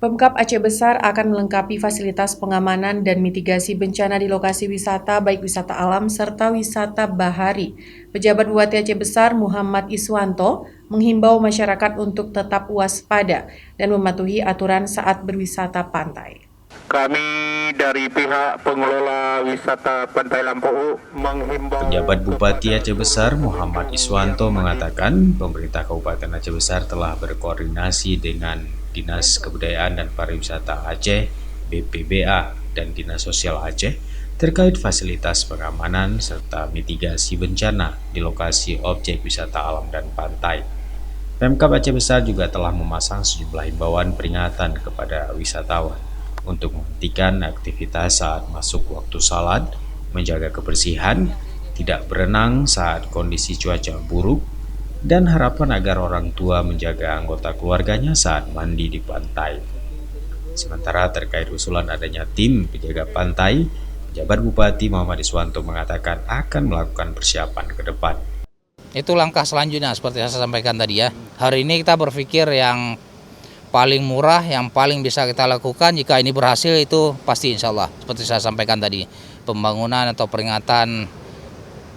Pemkab Aceh Besar akan melengkapi fasilitas pengamanan dan mitigasi bencana di lokasi wisata baik wisata alam serta wisata bahari. Pejabat Bupati Aceh Besar Muhammad Iswanto menghimbau masyarakat untuk tetap waspada dan mematuhi aturan saat berwisata pantai. Kami dari pihak pengelola wisata Pantai Lampu menghimbau. Penjabat Bupati Aceh Besar Muhammad Iswanto mengatakan pemerintah Kabupaten Aceh Besar telah berkoordinasi dengan Dinas Kebudayaan dan Pariwisata Aceh (BPBA) dan Dinas Sosial Aceh terkait fasilitas pengamanan serta mitigasi bencana di lokasi objek wisata alam dan pantai. Pemkab Aceh Besar juga telah memasang sejumlah himbauan peringatan kepada wisatawan untuk menghentikan aktivitas saat masuk waktu salat, menjaga kebersihan, tidak berenang saat kondisi cuaca buruk, dan harapan agar orang tua menjaga anggota keluarganya saat mandi di pantai. Sementara terkait usulan adanya tim penjaga pantai, Pejabat Bupati Muhammad Iswanto mengatakan akan melakukan persiapan ke depan. Itu langkah selanjutnya seperti saya sampaikan tadi ya. Hari ini kita berpikir yang paling murah, yang paling bisa kita lakukan jika ini berhasil itu pasti insya Allah. Seperti saya sampaikan tadi, pembangunan atau peringatan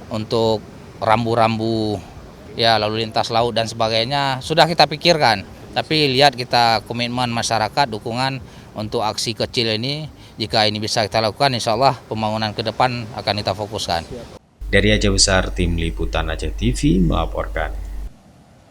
untuk rambu-rambu ya lalu lintas laut dan sebagainya sudah kita pikirkan. Tapi lihat kita komitmen masyarakat, dukungan untuk aksi kecil ini. Jika ini bisa kita lakukan, insya Allah pembangunan ke depan akan kita fokuskan. Dari Aceh Besar, Tim Liputan Aceh TV melaporkan.